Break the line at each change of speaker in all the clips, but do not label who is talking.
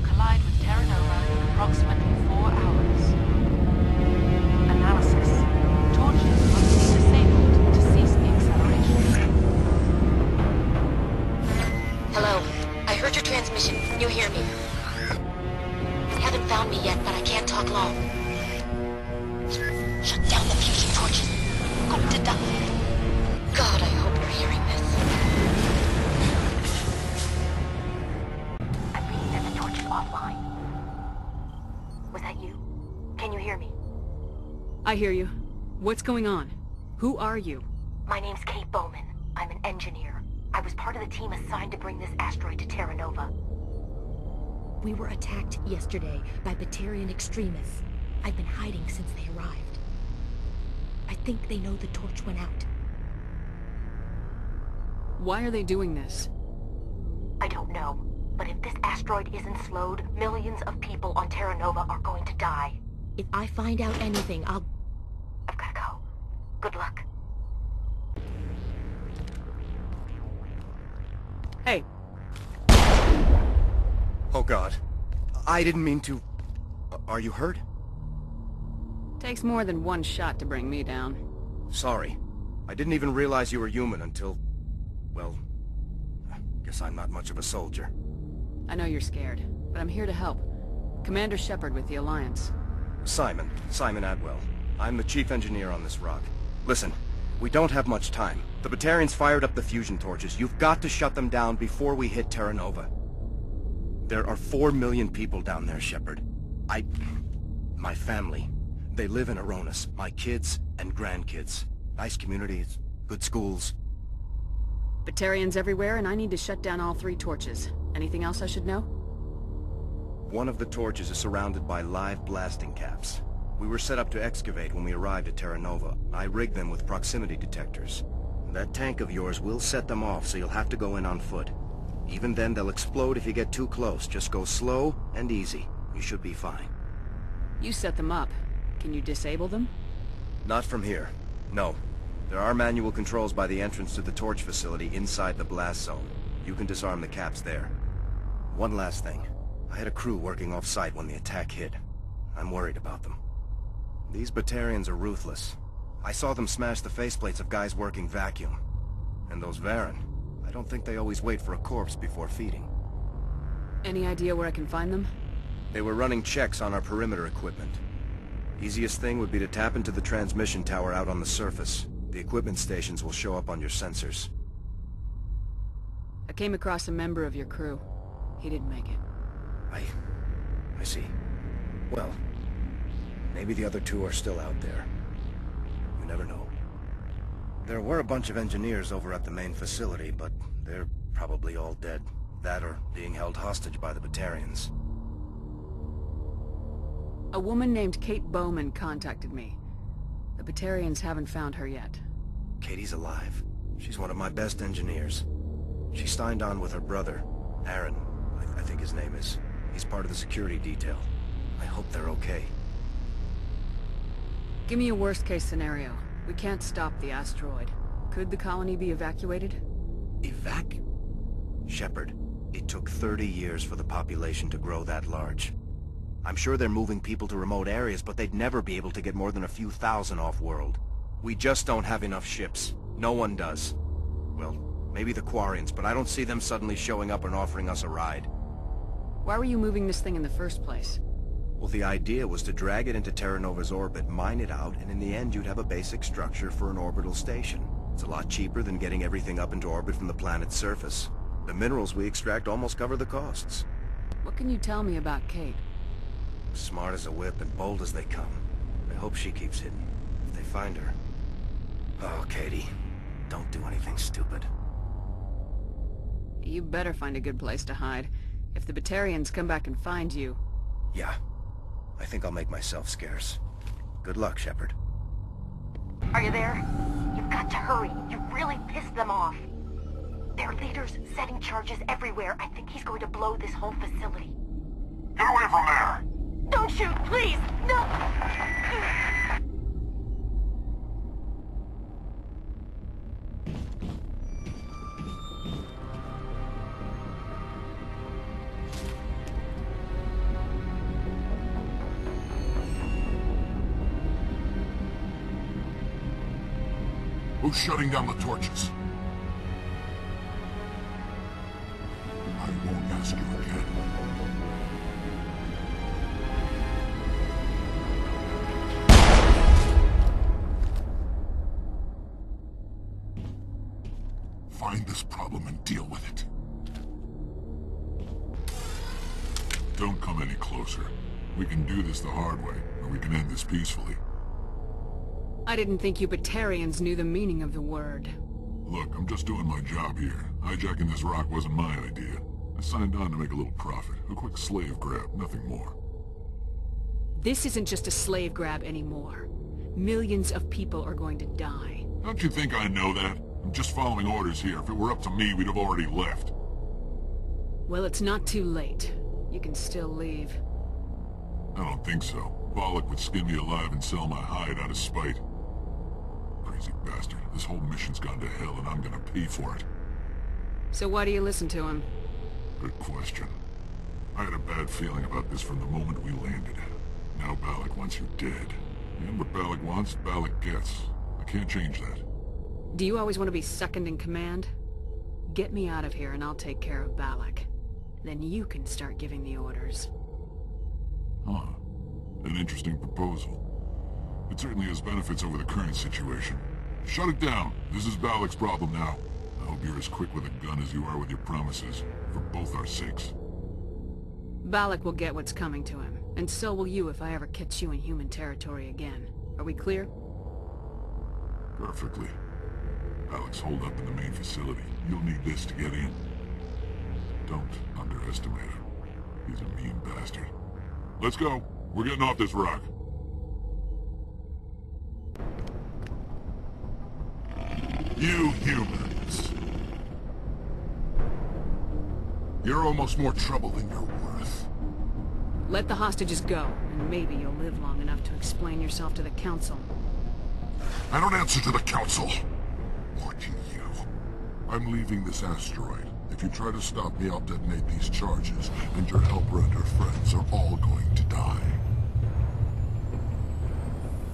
will collide with Terra Nova in approximately 4 hours. Analysis. Torches must be disabled to cease the acceleration.
Hello. I heard your transmission. You hear me? Haven't found me yet, but I can't talk long. Shut down the fusion torches. Going to die. God, I hope you're hearing this. I'm reading that the torch is offline. Was that you? Can you hear me?
I hear you. What's going on? Who are you?
My name's Kate Bowman. I'm an engineer. I was part of the team assigned to bring this asteroid to Terra Nova.
We were attacked yesterday by Batarian extremists. I've been hiding since they arrived. I think they know the torch went out.
Why are they doing this?
I don't know. But if this asteroid isn't slowed, millions of people on Terra Nova are going to die.
If I find out anything, I've
gotta go. Good luck.
Hey.
Oh God. I didn't mean to... Are you hurt?
Takes more than one shot to bring me down.
Sorry. I didn't even realize you were human until... Well... Guess I'm not much of a soldier.
I know you're scared, but I'm here to help. Commander Shepard with the Alliance.
Simon Adwell. I'm the chief engineer on this rock. Listen, we don't have much time. The Batarians fired up the fusion torches. You've got to shut them down before we hit Terra Nova. There are 4 million people down there, Shepard. My family, they live in Aronis. My kids and grandkids. Nice communities, good schools.
Batarians everywhere, and I need to shut down all 3 torches. Anything else I should know?
One of the torches is surrounded by live blasting caps. We were set up to excavate when we arrived at Terra Nova. I rigged them with proximity detectors. That tank of yours will set them off, so you'll have to go in on foot. Even then, they'll explode if you get too close. Just go slow and easy. You should be fine.
You set them up. Can you disable them?
Not from here. No. There are manual controls by the entrance to the torch facility inside the blast zone. You can disarm the caps there. One last thing. I had a crew working off-site when the attack hit. I'm worried about them. These Batarians are ruthless. I saw them smash the faceplates of guys working vacuum. And those Varen, I don't think they always wait for a corpse before feeding.
Any idea where I can find them?
They were running checks on our perimeter equipment. Easiest thing would be to tap into the transmission tower out on the surface. The equipment stations will show up on your sensors.
I came across a member of your crew. He didn't make it.
I see. Well, maybe the other 2 are still out there. You never know. There were a bunch of engineers over at the main facility, but they're probably all dead. That or being held hostage by the Batarians.
A woman named Kate Bowman contacted me. The Batarians haven't found her yet.
Katie's alive. She's one of my best engineers. She signed on with her brother, Aaron, I think his name is. He's part of the security detail. I hope they're okay.
Give me a worst-case scenario. We can't stop the asteroid. Could the colony be evacuated?
Shepard, it took 30 years for the population to grow that large. I'm sure they're moving people to remote areas, but they'd never be able to get more than a few thousand off-world. We just don't have enough ships. No one does. Well, maybe the Quarians, but I don't see them suddenly showing up and offering us a ride.
Why were you moving this thing in the first place?
Well, the idea was to drag it into Terra Nova's orbit, mine it out, and in the end you'd have a basic structure for an orbital station. It's a lot cheaper than getting everything up into orbit from the planet's surface. The minerals we extract almost cover the costs.
What can you tell me about Kate?
Smart as a whip and bold as they come. I hope she keeps hidden. If they find her... Oh, Katie. Don't do anything stupid.
You better find a good place to hide. If the Batarians come back and find you...
Yeah. I think I'll make myself scarce. Good luck, Shepard.
Are you there? You've got to hurry. You really pissed them off. Their leader's setting charges everywhere. I think he's going to blow this whole facility.
Get away from there!
Don't shoot, please! No!
Who's shutting down the torches? I won't ask you again. Find this problem and deal with it. Don't come any closer. We can do this the hard way, or we can end this peacefully.
I didn't think you Batarians knew the meaning of the word.
Look, I'm just doing my job here. Hijacking this rock wasn't my idea. I signed on to make a little profit. A quick slave grab, nothing more.
This isn't just a slave grab anymore. Millions of people are going to die.
Don't you think I know that? I'm just following orders here. If it were up to me, we'd have already left.
Well, it's not too late. You can still leave.
I don't think so. Bioware would skin me alive and sell my hide out of spite. Crazy bastard. This whole mission's gone to hell and I'm gonna pay for it.
So why do you listen to him?
Good question. I had a bad feeling about this from the moment we landed. Now Bioware wants you dead. And what Bioware wants, Bioware gets. I can't change that.
Do you always want to be second in command? Get me out of here and I'll take care of Balak. Then you can start giving the orders.
Huh. An interesting proposal. It certainly has benefits over the current situation. Shut it down. This is Balak's problem now. I hope you're as quick with a gun as you are with your promises, for both our sakes.
Balak will get what's coming to him, and so will you if I ever catch you in human territory again. Are we clear?
Perfectly. Balak's holed up in the main facility. You'll need this to get in. Don't underestimate him. He's a mean bastard. Let's go. We're getting off this rock. You humans. You're almost more trouble than you're worth.
Let the hostages go, and maybe you'll live long enough to explain yourself to the Council.
I don't answer to the Council. Or to you. I'm leaving this asteroid. If you try to stop me, I'll detonate these charges, and your helper and her friends are all going to die.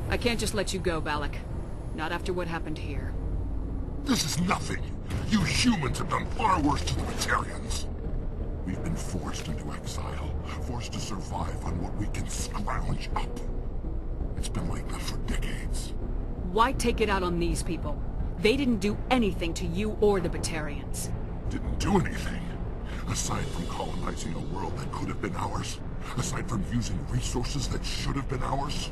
I can't just let you go, Balak. Not after what happened here.
This is nothing. You humans have done far worse to the Batarians. We've been forced into exile, forced to survive on what we can scrounge up. It's been like that for decades.
Why take it out on these people? They didn't do anything to you or the Batarians.
Didn't do anything. Aside from colonizing a world that could have been ours. Aside from using resources that should have been ours.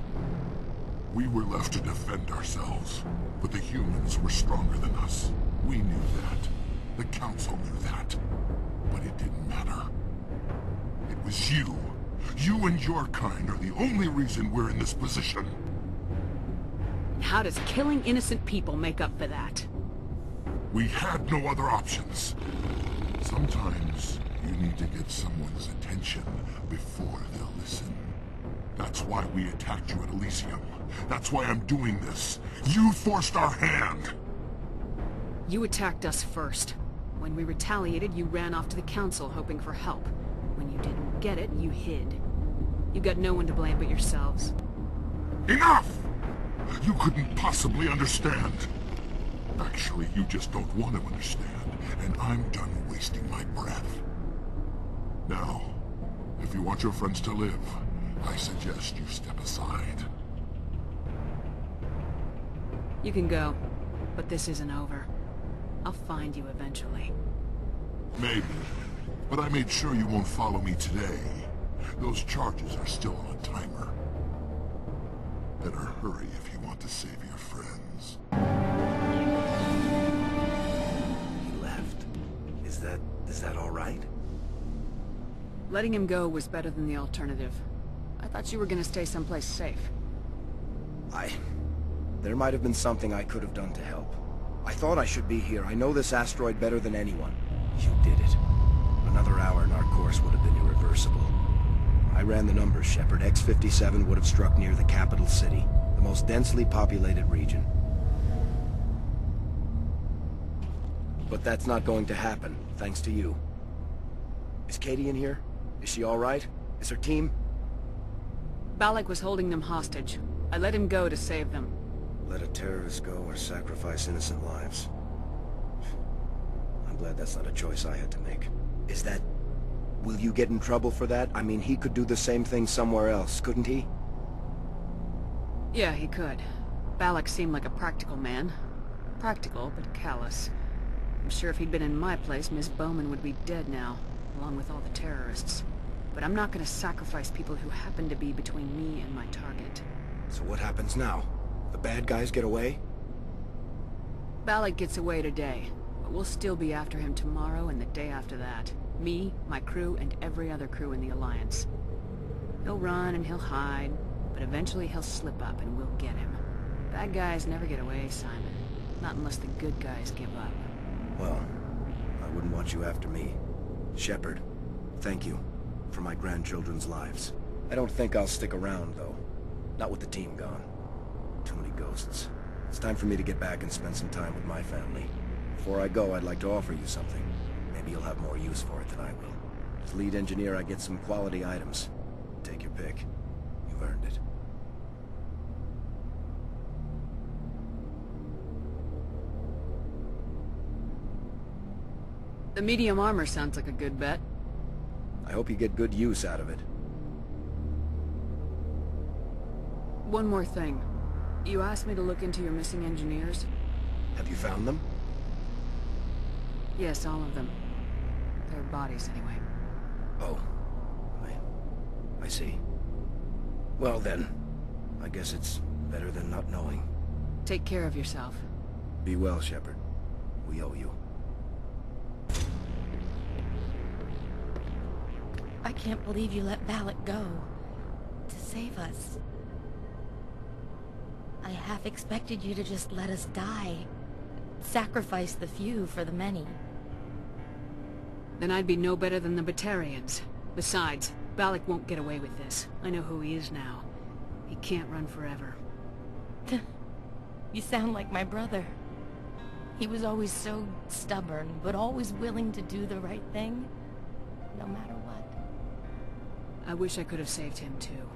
We were left to defend ourselves. But the humans were stronger than us. We knew that. The Council knew that. But it didn't matter. It was you. You and your kind are the only reason we're in this position.
How does killing innocent people make up for that?
We had no other options. Sometimes you need to get someone's attention before they'll listen. That's why we attacked you at Elysium. That's why I'm doing this. You forced our hand.
You attacked us first. When we retaliated, you ran off to the Council hoping for help. When you didn't get it, you hid. You got no one to blame but yourselves.
Enough! You couldn't possibly understand. Actually, you just don't want to understand, and I'm done wasting my breath. Now, if you want your friends to live, I suggest you step aside.
You can go, but this isn't over. I'll find you eventually.
Maybe, but I made sure you won't follow me today. Those charges are still on a timer. Better hurry if you want to save your friends.
He left. Is that all right?
Letting him go was better than the alternative. I thought you were gonna stay someplace safe.
There might have been something I could have done to help. I thought I should be here. I know this asteroid better than anyone. You did it. Another hour and our course would have been irreversible. I ran the numbers, Shepard. X-57 would have struck near the capital city, the most densely populated region. But that's not going to happen, thanks to you. Is Katie in here? Is she all right? Is her team?
Balak was holding them hostage. I let him go to save them.
Let a terrorist go or sacrifice innocent lives. I'm glad that's not a choice I had to make. Is that... Will you get in trouble for that? I mean, he could do the same thing somewhere else, couldn't he?
Yeah, he could. Balak seemed like a practical man. Practical, but callous. I'm sure if he'd been in my place, Miss Bowman would be dead now, along with all the terrorists. But I'm not gonna sacrifice people who happen to be between me and my target.
So what happens now? The bad guys get away?
Balak gets away today, but we'll still be after him tomorrow and the day after that. Me, my crew, and every other crew in the Alliance. He'll run and he'll hide, but eventually he'll slip up and we'll get him. Bad guys never get away, Simon. Not unless the good guys give up.
Well, I wouldn't want you after me. Shepard, thank you for my grandchildren's lives. I don't think I'll stick around, though. Not with the team gone. Too many ghosts. It's time for me to get back and spend some time with my family. Before I go, I'd like to offer you something. Maybe you'll have more use for it than I will. As lead engineer, I get some quality items. Take your pick. You've earned it.
The medium armor sounds like a good bet.
I hope you get good use out of it.
One more thing. You asked me to look into your missing engineers?
Have you found them?
Yes, all of them. Their bodies, anyway.
Oh. I see. Well then, I guess it's better than not knowing.
Take care of yourself.
Be well, Shepard. We owe you.
I can't believe you let Balak go. To save us. I half expected you to just let us die. Sacrifice the few for the many.
Then I'd be no better than the Batarians. Besides, Balak won't get away with this. I know who he is now. He can't run forever.
You sound like my brother. He was always so stubborn, but always willing to do the right thing, no matter what.
I wish I could have saved him too.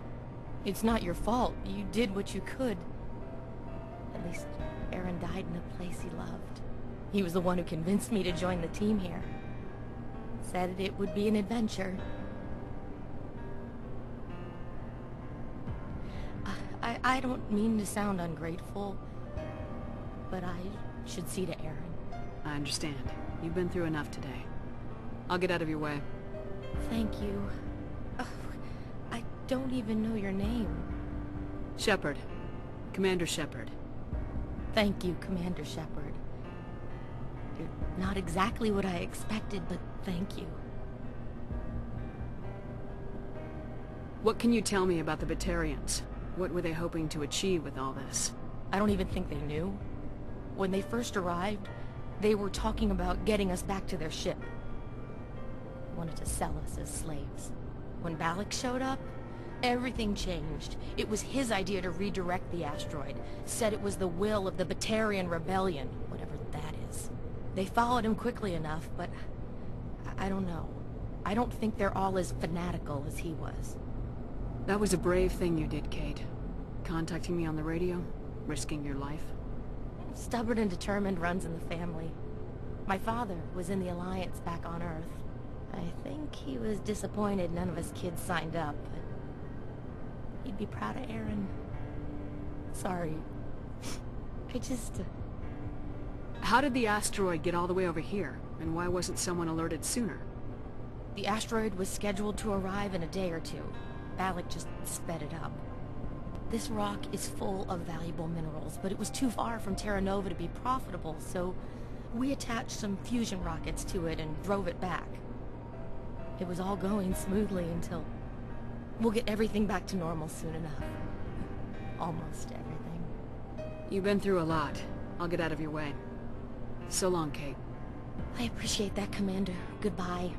It's not your fault. You did what you could. At least Aaron died in a place he loved. He was the one who convinced me to join the team here. Said it would be an adventure. I don't mean to sound ungrateful, but I should see to Aaron.
I understand. You've been through enough today. I'll get out of your way.
Thank you. Oh, I don't even know your name.
Shepard. Commander Shepard.
Thank you, Commander Shepard. You're not exactly what I expected, but thank you.
What can you tell me about the Batarians? What were they hoping to achieve with all this?
I don't even think they knew. When they first arrived, they were talking about getting us back to their ship. Wanted to sell us as slaves. When Balak showed up, everything changed. It was his idea to redirect the asteroid. Said it was the will of the Batarian Rebellion, whatever that is. They followed him quickly enough, but I don't know. I don't think they're all as fanatical as he was.
That was a brave thing you did, Kate. Contacting me on the radio, risking your life.
Stubborn and determined runs in the family. My father was in the Alliance back on Earth. I think he was disappointed none of us kids signed up, but he'd be proud of Aaron. Sorry. I just...
How did the asteroid get all the way over here, and why wasn't someone alerted sooner?
The asteroid was scheduled to arrive in a day or two. Balak just sped it up. This rock is full of valuable minerals, but it was too far from Terra Nova to be profitable, so we attached some fusion rockets to it and drove it back. It was all going smoothly until... We'll get everything back to normal soon enough. Almost everything.
You've been through a lot. I'll get out of your way. So long, Kate.
I appreciate that, Commander. Goodbye.